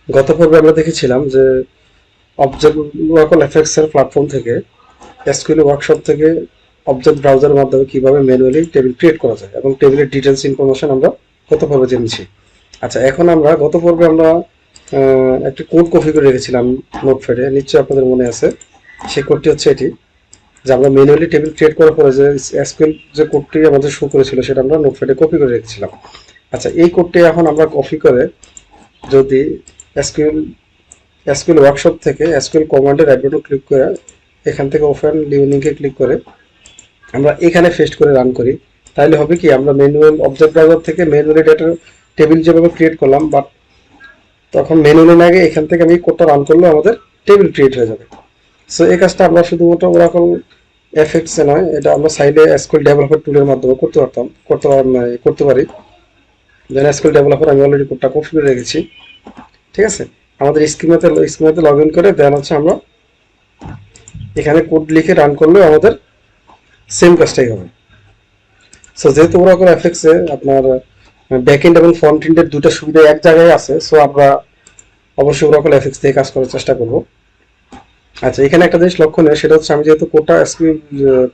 গত পর্বে আমরা দেখেছিলাম যে অবজেক্ট ওরাকল এফএক্স এর প্ল্যাটফর্ম থেকে এসকিউএল ওয়ার্কশপ থেকে অবজেক্ট ব্রাউজারের মাধ্যমে কিভাবে ম্যানুয়ালি টেবিল ক্রিয়েট করা যায় এবং টেবিলের ডিটেলস ইনফরমেশন আমরা গত পর্বে জেনেছি। আচ্ছা, এখন আমরা গত পর্বে আমরা একটি কোড কপি করে রেখেছিলাম নোটপ্যাডে, নিশ্চয়ই আপনাদের মনে আছে। সেই কোডটি হচ্ছে এটি, যে আমরা ম্যানুয়ালি টেবিল ক্রিয়েট করার পরে যে এসকিউএল যে কোডটি আমাদের শো করেছিল সেটা আমরা নোটপ্যাডে কপি করে রেখেছিলাম। আচ্ছা, এই কোডটি এখন আমরা কপি করে যদি এসকিউএল এসকিউএল ওয়ার্কশপ থেকে এসকিউএল কমান্ডের রাইট বাটন ক্লিক করে এখান থেকে ওপেন নিউ লিঙ্কে ক্লিক করে আমরা এখানে পেস্ট করে রান করি, তাহলে হবে কি, আমরা ম্যানুয়াল অবজেক্ট ব্রাউজার থেকে ম্যানুয়ালি ডেটা টেবিল যেভাবে ক্রিয়েট করলাম, বাট তখন ম্যানুয়ালি না গিয়ে এখান থেকে আমি কোডটা রান করলে আমাদের টেবিল ক্রিয়েট হয়ে যাবে। সো এই কাজটা আমরা শুধুমাত্র ওরাকল এফএক্স এ নয়, এটা আমরা চাইলে এসকিউএল ডেভেলপার টুলের মাধ্যমে করতে পারি। যেন এসকিউএল ডেভেলপার আমি অলরেডি কোডটা কপি করে রেখেছি। ঠিক আছে, আমাদের স্কিমাতে লগ ইন করে দেন হচ্ছে আমরা এখানে কোড লিখে রান করলেও আমাদের সেম কাজটাই হবে। সো যেহেতু ওরাকল এফএক্স এ আপনার ব্যাকএন্ড এবং ফ্রন্ট এন্ডের দুটো সুবিধা এক জায়গায় আছে, সো আমরা অবশ্যই ওরাকল এফএক্স দিয়ে কাজ করার চেষ্টা করব। আচ্ছা, এখানে একটা জিনিস লক্ষণীয়, সেটা হচ্ছে আমি যেহেতু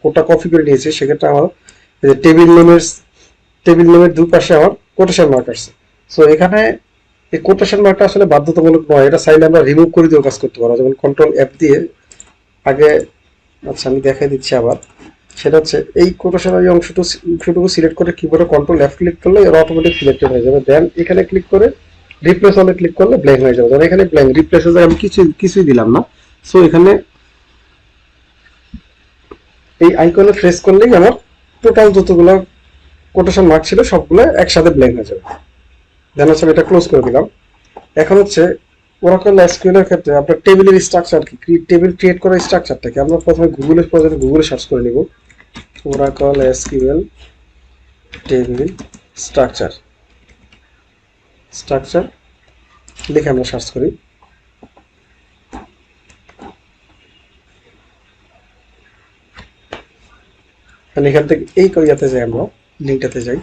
কোডটা কপি করে নিয়েছি, সেক্ষেত্রে আমার টেবিল নেমের দুই পাশে আমার কোটেশন মার্ক আসছে। সো এখানে এই কোটেশন মার্কটা আসলে বাধ্যতামূলক নয়, এটা চাইলে আমরা রিমুভ করে দিয়েও কাজ করতে পারবো, যেমন কন্ট্রোল এফ দিয়ে আগে। আচ্ছা, আমি দেখাই দিচ্ছি আবার। সেটা হচ্ছে এই কোটেশনের এই অংশটুকু সিলেক্ট করে কিবোর্ডে কন্ট্রোল এফ ক্লিক করলে এর অটোমেটিক সিলেক্টেড হয়ে যাবে। দেন এখানে ক্লিক করে রিপ্লেস অনে ক্লিক করলে ব্ল্যাঙ্ক হয়ে যাবে। ধরো এখানে ব্ল্যাঙ্ক, রিপ্লেসে যায় আমি কিছুই দিলাম না। সো এখানে এই আইকনে প্রেস করলেই আমার টোটাল যতগুলো কোটেশন মার্ক ছিল সবগুলো একসাথে ব্ল্যাঙ্ক হয়ে যাবে। দেন হচ্ছে আমি এটা ক্লোজ করে দিলাম। এখন হচ্ছে ওরাকল এসকিউএল এর ক্ষেত্রে আপনার টেবিলের স্ট্রাকচার কি, টেবিল ক্রিয়েট করার স্ট্রাকচারটা কি, আমরা প্রথমে গুগলে সার্চ করে নিব Oracle SQL table structure structure লিখে আমরা সার্চ করি। এখান থেকে এই ইয়াতে যাই, আমরা লিঙ্কটাতে যাই।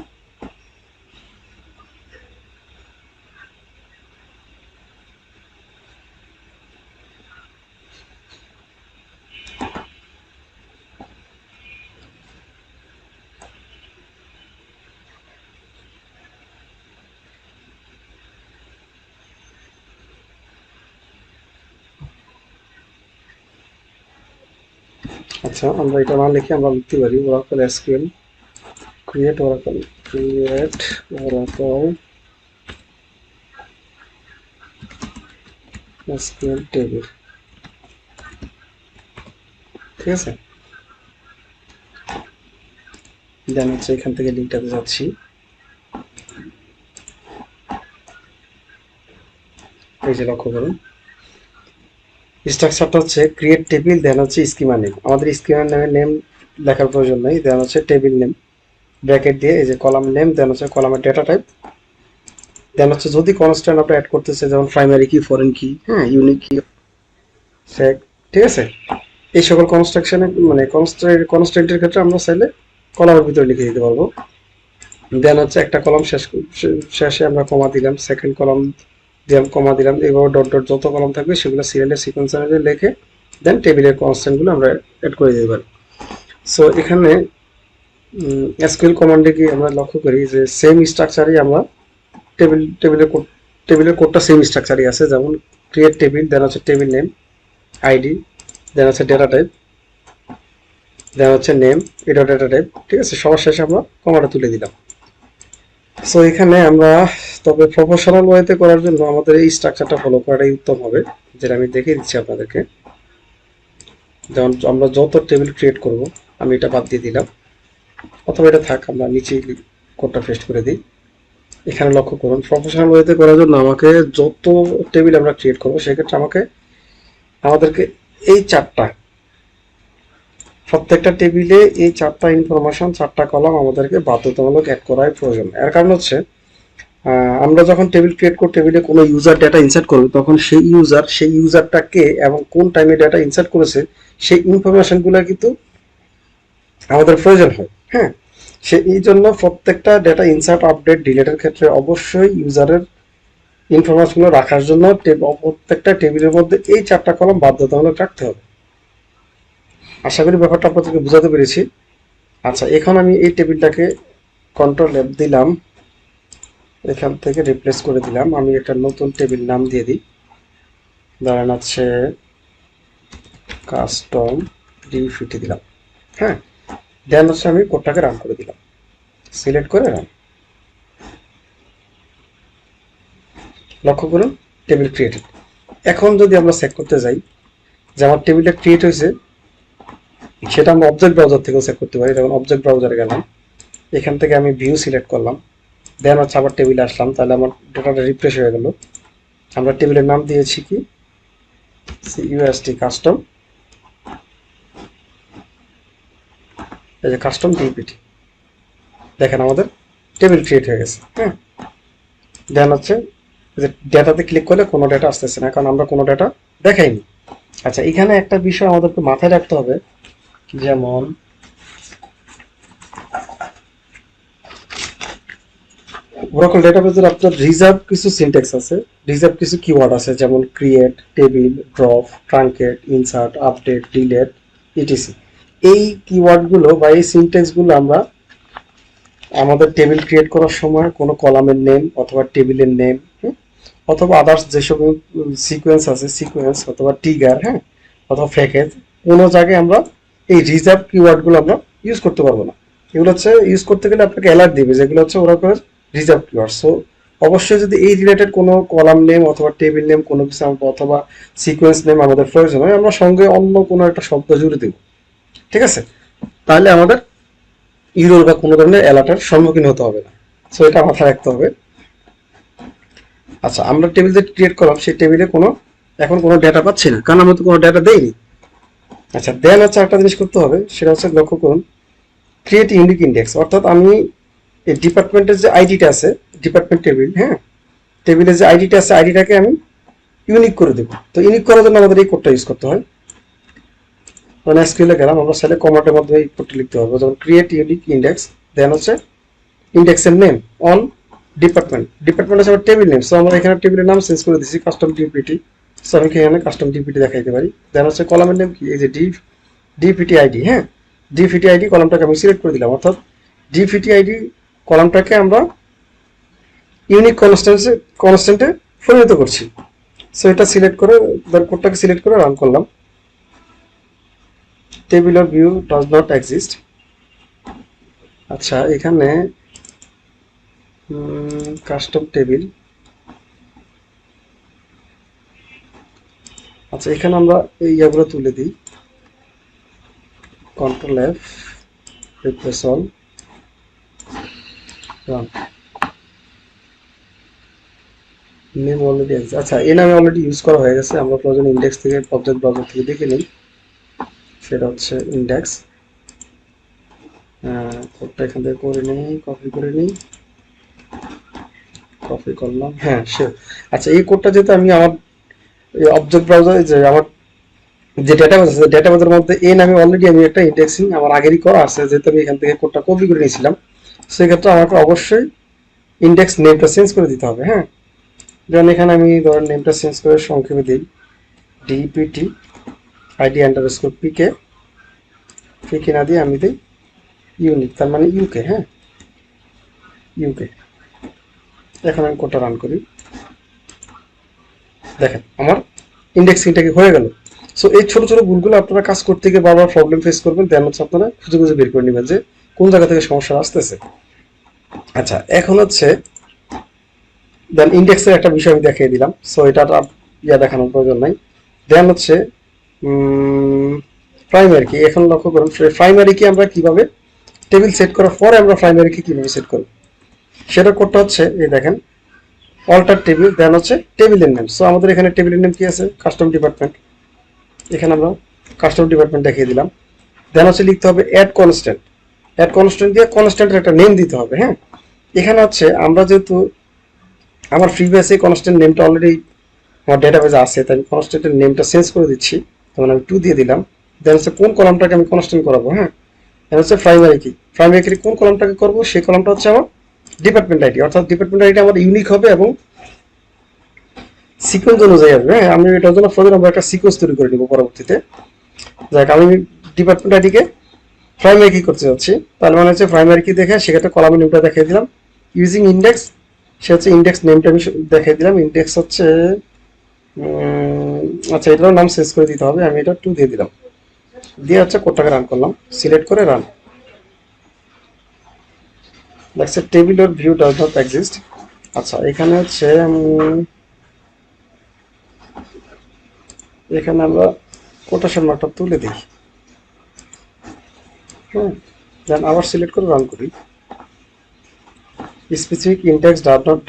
আচ্ছা, আমরা এটা না লিখে আমরা লিখতে পারি Oracle SQL create Oracle SQL table. ঠিক আছে, দেন হচ্ছে এখান থেকে লিঙ্কটাতে যাচ্ছি। এই যে লক্ষ্য করুন, স্ট্রাকচারটা হচ্ছে ক্রিয়েট টেবিল, দেন হচ্ছে স্কিমা নেম। আমাদের স্কিমা নেমের নেম লেখার প্রয়োজন নেই, দেন হচ্ছে টেবিল নেম ব্র্যাকেট দিয়ে এই যে কলাম নেম, দেন হচ্ছে কলামের ডেটা টাইপ, দেন হচ্ছে যদি কনস্ট্যান্ট আপনি অ্যাড করতেছে, যেমন প্রাইমারি কি, ফরেন কি, হ্যাঁ, ইউনিক কি, সেক। ঠিক আছে, এই সকল কনস্ট্রাকশনে মানে কনস্ট্যান্টের ক্ষেত্রে আমরা চাইলে কলামের ভিতরে লিখে দিতে পারবো। দেন হচ্ছে একটা কলাম শেষে আমরা কমা দিলাম, সেকেন্ড কলাম দিলাম, কমা দিলাম, এইভাবে ডট ডট যত কলাম থাকবে সেগুলো সিরিয়ালের সিকোয়েন্স অনুযায়ী লিখে দেন টেবিলের কনস্ট্যান্টগুলো আমরা অ্যাড করে দিতে পারি। সো এখানে এসকিউএল কমান্ডে কি আমরা লক্ষ্য করি যে সেম স্ট্রাকচারই আমরা টেবিলের কোডটা সেম স্ট্রাকচারই আছে, যেমন ক্রিয়েট টেবিল, দেন হচ্ছে টেবিল নেম, আইডি, দেন হচ্ছে ডেটা টাইপ, দেন হচ্ছে নেম, এটা ডেটা টাইপ। ঠিক আছে, সবার শেষে আমরা কমাটা তুলে দিলাম। সো এখানে আমরা তবে প্রফেশনাল ওয়েতে করার জন্য আমাদের এই স্ট্রাকচারটা ফলো করাটাই উত্তম হবে, যেটা আমি দেখিয়ে দিচ্ছি আপনাদেরকে। যেমন আমরা যত টেবিল ক্রিয়েট করব, আমি এটা বাদ দিয়ে দিলাম, অথবা এটা থাক, আমরা নিচে কোডটা পেস্ট করে দিই। এখানে লক্ষ্য করুন, প্রফেশনাল ওয়েতে করার জন্য আমাকে যত টেবিল আমরা ক্রিয়েট করবো সেক্ষেত্রে আমাদেরকে এই প্রত্যেকটা টেবিলে এই চারটা ইনফরমেশন, চারটা কলাম আমাদেরকে বাধ্যতামূলক অ্যাড করাই প্রয়োজন। এর কারণ হচ্ছে আমরা যখন টেবিল ক্রিয়েট করে টেবিলে কোনো ইউজার ডেটা ইনসার্ট করবে, তখন সেই ইউজারটা কে এবং কোন টাইমে ডেটা ইনসার্ট করেছে সেই ইনফরমেশনগুলো কিন্তু আমাদের প্রয়োজন হয়। হ্যাঁ, এই জন্য প্রত্যেকটা ডেটা ইনসার্ট, আপডেট, ডিলেটের ক্ষেত্রে অবশ্যই ইউজারের ইনফরমেশনগুলো রাখার জন্য প্রত্যেকটা টেবিলের মধ্যে এই 4টা কলাম বাধ্যতামূলক রাখতে হবে। আশা করি ব্যাপারটা আপনাদেরকে বোঝাতে পেরেছি। আচ্ছা, এখন আমি এই টেবিলটাকে কন্ট্রোল F দিলাম, এখান থেকে রিপ্লেস করে দিলাম। আমি একটা নতুন টেবিল নাম দিয়ে দিই, ধরেন হচ্ছে কাস্টম ডিফিটি দিলাম। হ্যাঁ, দেন হচ্ছে আমি কোডটাকে রান করে দিলাম, সিলেক্ট করে রান। লক্ষ্য করুন টেবিল ক্রিয়েটেড। এখন যদি আমরা চেক করতে যাই যে আমার টেবিলটা ক্রিয়েট হয়েছে, সেটা আমরা অবজেক্ট ব্রাউজার থেকেও চেক করতে পারি। যেমন অবজেক্ট ব্রাউজারে গেলাম, এখান থেকে আমি ভিউ সিলেক্ট করলাম, দেন হচ্ছে আবার টেবিলে আসলাম, তাহলে আমার ডেটাটা রিফ্রেশ হয়ে গেল। আমরা টেবিলের নাম দিয়েছি কি সিইউএসটি কাস্টম, এই যে কাস্টম ডিপিটি। দেখেন আমাদের টেবিল ক্রিয়েট হয়ে গেছে। হ্যাঁ, দেন হচ্ছে যে ডেটাতে ক্লিক করলে কোনো ডেটা আসতেছে না, কারণ আমরা কোনো ডেটা দেখাইনি। আচ্ছা, এখানে একটা বিষয় আমাদেরকে মাথায় রাখতে হবে, যেমন ওরাকল ডেটাবেজের আপনার রিজার্ভ কিছু সিনট্যাক্স আছে, রিজার্ভ কিছু কিওয়ার্ড আছে, যেমন create, table, drop, truncate, insert, update, delete, ETC. এই কিওয়ার্ডগুলো বা এই সিনট্যাক্সগুলো আমরা আমাদের টেবিল ক্রিয়েট করার সময় কোনো কলামের নেম অথবা টেবিলের নেম অথবা আদার্স যেসব সিকোয়েন্স আছে, সিকোয়েন্স অথবা টিগার, হ্যাঁ, অথবা প্যাকেজ, কোনো জায়গায় আমরা এই রিজার্ভ কিওয়ার্ডগুলো আমরা ইউজ করতে পারবো না। এগুলো হচ্ছে ইউজ করতে গেলে আপনাকে অ্যালার্ট দিবে যেগুলো হচ্ছে ওরাকলের রিজার্ভ কিওয়ার্ড। সো অবশ্যই যদি এই রিলেটেড কোনো কলাম নেম অথবা টেবিল নেম কোনো কিছু অথবা সিকোয়েন্স নেম আমাদের প্রয়োজন হয়, আমরা সঙ্গে অন্য কোনো একটা শব্দ জুড়ে দেব, ঠিক আছে? তাহলে আমাদের ইউরোর বা কোনো ধরনের অ্যালার্টের সম্মুখীন হতে হবে না। সো এটা মাথায় রাখতে হবে। আচ্ছা, আমরা টেবিল যে ক্রিয়েট করলাম সেই টেবিলে এখন কোনো ডেটা পাচ্ছি না, কারণ আমরা তো কোনো ডেটা দেইনি। আচ্ছা, দেন হচ্ছে একটা জিনিস করতে হবে, সেটা হচ্ছে লক্ষ্য করুন ক্রিয়েট ইউনিক ইন্ডেক্স। অর্থাৎ আমি এই ডিপার্টমেন্টের যে আইডিটা আছে, ডিপার্টমেন্ট টেবিল, হ্যাঁ, টেবিলের যে আইডিটা আছে, আইডিটাকে আমি ইউনিক করে দেবো। তো ইউনিক করার জন্য আমাদের এই কোডটা ইউজ করতে হয়। মানে এসকিউএলে গেলাম, আমরা সেলে কমান্ডের মাধ্যমে এই কোডটা লিখতে হবে, যেমন ক্রিয়েট ইউনিক ইন্ডেক্স, দেন হচ্ছে ইন্ডেক্সের নেম অন ডিপার্টমেন্ট। ডিপার্টমেন্ট হচ্ছে আমার টেবিল নেম, সো আমরা এখানে টেবিলের নাম চেঞ্জ করে দিচ্ছি কাস্টম ডিপিটি। সো আমি এখানে কাস্টম ডিপিটি দেখাইতে পারি। দেন হচ্ছে কলামের নেম কি, এই যে ডিপিটি আইডি। হ্যাঁ, ডিপিটি আইডি কলামটাকে আমি সিলেক্ট করে দিলাম, অর্থাৎ ডিপিটি আইডি কলামটাকে আমরা ইউনিক কনস্ট্যান্টে পরিণত করছি। সো এটা সিলেক্ট করে কোডটাকে সিলেক্ট করে রান করলাম। Table or view does not exist. আচ্ছা, এখানে কাস্টম টেবিল। আচ্ছা, এখানে আমরা এই ইয়াগুলো তুলে দিই, control F, replace all, run. Name already আছে। আচ্ছা, এই নামে অলরেডি ইউজ করা হয়ে গেছে, আমরা প্রয়োজন ইন্ডেক্স থেকে অবজেক্ট ব্রাউজার থেকে দেখে নিই। সেটা হচ্ছে ইন্ডেক্স। কোডটা এখান থেকে করে নিই, কপি করে নিই, কপি করলাম। হ্যাঁ, সে আচ্ছা, এই কোডটা যেহেতু আমি আমার অবজেক্ট ব্রাউজারে যে আমার যে ডেটাবেস আছে, ডেটাবেসের মধ্যে এই নামে অলরেডি আমি একটা ইন্ডেক্সিং আমার আগেরই করা আছে, যেহেতু আমি এখান থেকে কোডটা কপি করে নিয়েছিলাম, সেক্ষেত্রে আমাকে অবশ্যই ইন্ডেক্স নেমটা চেঞ্জ করে দিতে হবে। হ্যাঁ, যেমন এখানে আমি ধরেন নেমটা চেঞ্জ করে সংক্ষেপে দিই ডিপিটি আইডি আন্ডারস্কোর পিকে, পিকে না দিয়ে আমি দিই ইউনিক, তার মানে ইউকে। হ্যাঁ, ইউকে। এখন আমি কোডটা রান করি, দেখেন আমার ইন্ডেক্সিংটা কি হয়ে গেল। সো এই ছোট ছোট ভুলগুলো আপনারা কাজ করতে গিয়ে বারবার প্রবলেম ফেস করবেন, দেন হচ্ছে আপনারা খুঁজে খুঁজে বের করে নেবেন যে কোন জায়গা থেকে সমস্যা আসতেছে। আচ্ছা, এখন হচ্ছে দেন ইন্ডেক্সের একটা বিষয় আমি দেখিয়ে দিলাম, সো এটা দেখানোর প্রয়োজন নাই। দেন হচ্ছে প্রাইমারি কি। এখন লক্ষ্য করুন প্রাইমারি কি আমরা কিভাবে টেবিল সেট করার পরে আমরা প্রাইমারি কি কিভাবে সেট করব, সেটা করতে হচ্ছে এই দেখেন অল্টার টেবিল, দেন হচ্ছে টেবিলের নেম। সো আমাদের এখানে টেবিলের নেম কি আছে, কাস্টম ডিপার্টমেন্ট। এখানে আমরা কাস্টম ডিপার্টমেন্ট দেখিয়ে দিলাম। দেন হচ্ছে লিখতে হবে অ্যাড কনস্ট্যান্ট, অ্যাড কনস্ট্যান্ট দিয়ে কনস্ট্যান্টের একটা নেম দিতে হবে। হ্যাঁ, এখানে হচ্ছে আমরা যেহেতু আমার প্রিভিয়াস এই কনস্ট্যান্ট নেমটা অলরেডি আমার ডেটাবেজে আছে, তাই আমি কনস্ট্যান্টের নেমটা চেঞ্জ করে দিচ্ছি। তখন আমি 2 দিয়ে দিলাম। দেন হচ্ছে কোন কলামটাকে আমি কনস্ট্যান্ট করাবো। হ্যাঁ, দেন হচ্ছে প্রাইমারি কি, প্রাইমারি কি কোন কলামটাকে করবো, সেই কলামটা হচ্ছে আমার ডিপার্টমেন্ট আইডি, অর্থাৎ ডিপার্টমেন্ট আইডি আমার ইউনিক হবে এবং সিকোয়েন্স অনুযায়ী আসবে। হ্যাঁ, আমি এটার জন্য প্রথমে আমরা একটা সিকোয়েন্স তৈরি করে নিব পরবর্তীতে। যাক, আমি ডিপার্টমেন্ট আইডিকে প্রাইমারি কি করতে যাচ্ছি, তার মানে হচ্ছে প্রাইমারি কি দেখে সেক্ষেত্রে কলামের নেমটা দেখিয়ে দিলাম ইউজিং ইন্ডেক্স। সে হচ্ছে ইন্ডেক্স নেমটা আমি দেখিয়ে দিলাম। ইন্ডেক্স হচ্ছে আচ্ছা, এটারও নাম চেঞ্জ করে দিতে হবে, আমি এটা 2 দিয়ে দিলাম। দিয়ে হচ্ছে কোডটাকে রান করলাম, সিলেক্ট করে রান। দেখছে table or view does not exist. আচ্ছা, এখানে হচ্ছে এখানে আমরা কোটেশন মার্কটা তুলে দিই। হ্যাঁ, দেন আবার সিলেক্ট করে রান করি। Specific index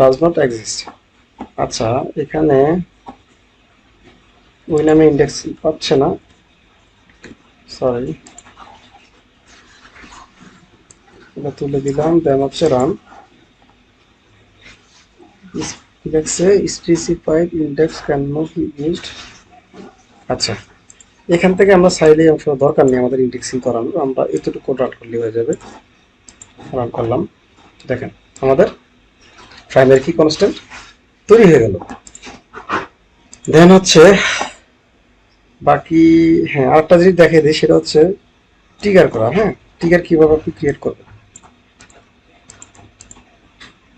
does not exist. আচ্ছা, এখানে ওই নামে ইন্ডেক্স পাচ্ছে না, সরি, এটা তুলে দিলাম। দেন হচ্ছে রান। দেখছে specified index can not be used. আচ্ছা, এখান থেকে আমরা চাইলেই অংশ দরকার নেই আমাদের ইন্ডেক্সিং করানোর, আমরা এতটুকু রান করলে হয়ে যাবে। রান করলাম, দেখেন আমাদের প্রাইমারি কি কনস্ট্যান্ট তৈরি হয়ে গেল। দেন হচ্ছে বাকি, হ্যাঁ, আরেকটা জিনিস দেখিয়ে দিই, সেটা হচ্ছে ট্রিগার করা। হ্যাঁ, ট্রিগার কিভাবে আপনি ক্রিয়েট করবেন।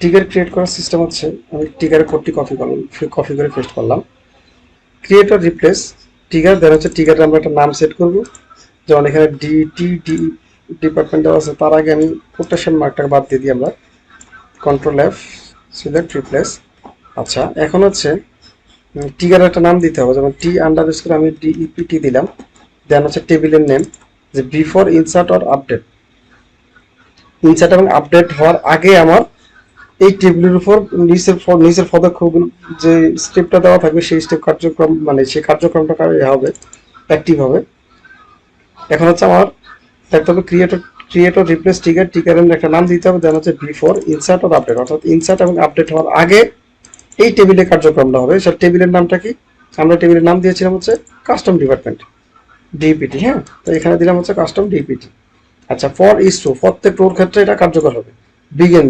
ট্রিগার ক্রিয়েট করার সিস্টেম হচ্ছে, আমি ট্রিগারের কোডটি কপি করে পেস্ট করলাম। Create or replace trigger. Then হচ্ছে ট্রিগারে আমরা একটা নাম সেট করব, যেমন এখানে ডি ডিপার্টমেন্ট দেওয়া আছে, তার আগে আমি কোটেশন মার্কটাকে বাদ দিয়ে দিই আমরা। Control F, select, replace. আচ্ছা, এখন হচ্ছে ট্রিগারের একটা নাম দিতে হবে, যেমন টি আন্ডারস্কোর আমি ডিইপিটি দিলাম। দেন হচ্ছে টেবিলের নেম, যে before insert or update. Insert এবং আপডেট হওয়ার আগে আমার এই টেবিলের উপর নিচের পদক্ষেপগুলো যে স্টেপটা দেওয়া থাকবে, সেই স্টেপ কার্যক্রম, মানে সেই কার্যক্রমটা হবে, অ্যাক্টিভ হবে। এখন হচ্ছে আমার দেখতে হবে ক্রিয়েটর রিপ্লেস ট্রিগার। ট্রিগারের একটা নাম দিতে হবে, দেন হচ্ছে বিফোর ইনসার্ট অর আপডেট, অর্থাৎ ইনসার্ট এবং আপডেট হওয়ার আগে এই টেবিলের কার্যক্রমটা হবে। সেই টেবিলের নামটা কি, আমরা টেবিলের নাম দিয়েছিলাম হচ্ছে কাস্টম ডিপার্টমেন্ট, ডিপিটি। হ্যাঁ, তো এখানে দিলাম হচ্ছে কাস্টম ডিপিটি। আচ্ছা, ফর ইজ ট্রু, প্রত্যেক রোর ক্ষেত্রে এটা কার্যকর হবে।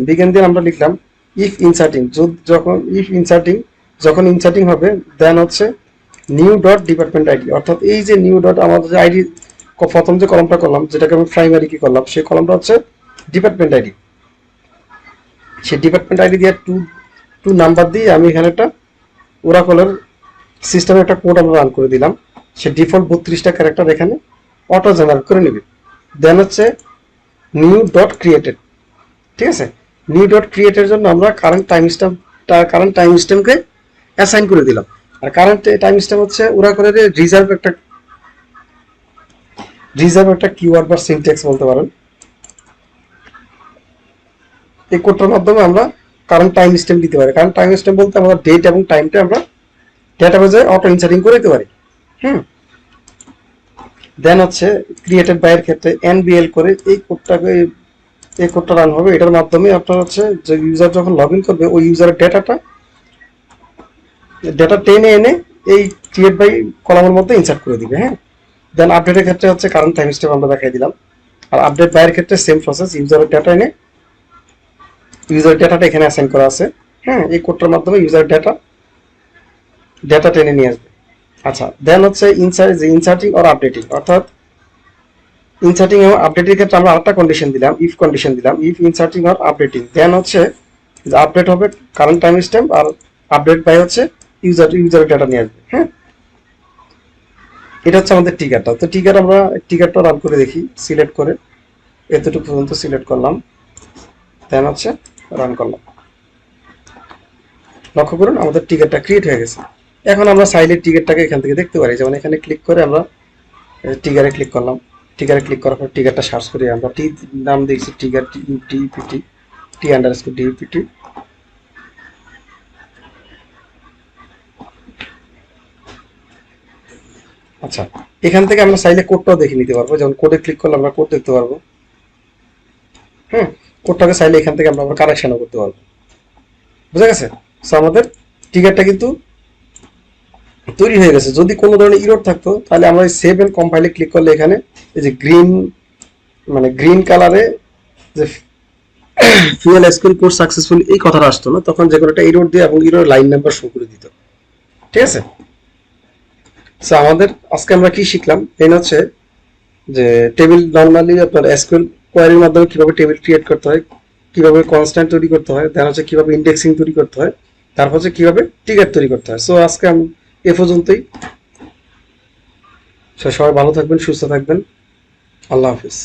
বিগেন দিয়ে আমরা লিখলাম ইফ ইনসার্টিং, যখন ইনসার্টিং হবে, দেন হচ্ছে নিউ ডট ডিপার্টমেন্ট আইডি, অর্থাৎ এই যে নিউ ডট আমাদের যে আইডি প্রথম যে কলমটা করলাম, যেটাকে আমি প্রাইমারি কি করলাম, সেই কলমটা হচ্ছে ডিপার্টমেন্ট আইডি। সেই ডিপার্টমেন্ট আইডি দিয়ে টু নাম্বার দিয়ে আমি এখানে একটা ওরাকলের সিস্টেমে একটা কোড আমরা রান করে দিলাম। সে ডিফল্ট 32টা ক্যারেক্টার এখানে অটো জেনারেট করে নেবে। দেন হচ্ছে নিউ ডট ক্রিয়েটেড। ঠিক আছে, নিউ ডট ক্রিয়েটের জন্য আমরা কারেন্ট টাইম স্ট্যাম্পকে অ্যাসাইন করে দিলাম। আর কারেন্ট টাইম স্ট্যাম্প হচ্ছে ওরাকলের রিজার্ভ একটা কিওয়ার্ড বা সিনট্যাক্স বলতে পারেন। এই কোডটার মাধ্যমে আমরা কারেন্ট টাইম স্ট্যাম্প দিতে পারি। কারেন্ট টাইম স্ট্যাম্প বলতে আমরা ডেট এবং টাইমটা আমরা ডেটাবেজে অটো ইনসার্টিং করে দিতে পারি। হুম, দেন হচ্ছে ক্রিয়েটেড বাই এর ক্ষেত্রে এনবিএল করে এই কোডটা রান হবে। এটার মাধ্যমে আপনার হচ্ছে যে ইউজার যখন লগ ইন করবে, ওই ইউজারের ডেটা টেনে এনে এই ক্রিয়েট বাই কলামের মধ্যে ইনসার্ট করে দিবে। হ্যাঁ, দেন আপডেটের ক্ষেত্রে হচ্ছে কারেন্ট টাইম স্ট্যাম্প আমরা দেখাই দিলাম। আর আপডেট বাই এর ক্ষেত্রে সেম প্রসেস, ইউজারের ডেটাটা এখানে অ্যাসাইন করা আছে। হ্যাঁ, এই কোডটার মাধ্যমে ইউজার ডেটা টেনে নিয়ে আসবে। আচ্ছা, দেন হচ্ছে ইনসার্টিং অর আপডেটিং, অর্থাৎ ইনসার্টিং এবং আপডেটের ক্ষেত্রে আমরা আরেকটা কন্ডিশন দিলাম, if inserting or updating, then হচ্ছে যে আপডেট হবে কারেন্ট টাইম স্ট্যাম্প, আর আপডেট বাই হচ্ছে ইউজারের ডেটা নিয়ে আসবে। হ্যাঁ, এটা হচ্ছে আমাদের ট্রিগারটা। তো ট্রিগারটা রান করে দেখি, সিলেক্ট করে এতটুকু পর্যন্ত সিলেক্ট করলাম, দেন হচ্ছে রান করলাম। লক্ষ্য করুন আমাদের ট্রিগারটা ক্রিয়েট হয়ে গেছে। এখন আমরা চাইলে ট্রিগারটাকে এখান থেকে দেখতে পারি, যেমন এখানে ক্লিক করে আমরা ট্রিগারে ক্লিক করলাম। ট্রিগারে ক্লিক করার পর ট্রিগারটা সার্চ করি, আমরা নাম দিয়েছি ট্রিগার ডিপিটি, টি আন্ডারস্কোর ডিপিটি। আচ্ছা, এখান থেকে আমরা চাইলে কোডটাও দেখে নিতে পারবো, যেমন কোডে ক্লিক করলে আমরা কোড দেখতে পারবো। হ্যাঁ, কোডটাকে চাইলে এখান থেকে আমরা কারেকশনও করতে পারবো। বুঝা গেছে? সো আমাদের ট্রিগারটা কিন্তু তৈরি হয়ে গেছে। যদি কোনো ধরনের ইরর থাকতো, তাহলে আমরা সেভ এন্ড কম্পাইলে ক্লিক করলে এখানে এই যে গ্রিন কালারে যে ফুয়েল এসকিউএল কোড সাকসেসফুল এই কথাটা আসতো না, তখন যে কোনো একটা ইরর দিয়ে এবং ইরর লাইন নাম্বার শো করে দিত। ঠিক আছে? সো আমাদের আজকে আমরা কি শিখলাম এই হচ্ছে যে টেবিল নর্মালি আপনার এসকিউএল কোয়ারির মাধ্যমে কিভাবে টেবিল ক্রিয়েট করতে হয়, কিভাবে কনস্ট্যান্ট তৈরি করতে হয়, দেন হচ্ছে কিভাবে ইন্ডেক্সিং তৈরি করতে হয়, তারপর হচ্ছে কিভাবে টিকেট তৈরি করতে হয়। সো আজকে আমি এ পর্যন্তই। সবাই ভালো থাকবেন, সুস্থ থাকবেন। আল্লাহ হাফিজ।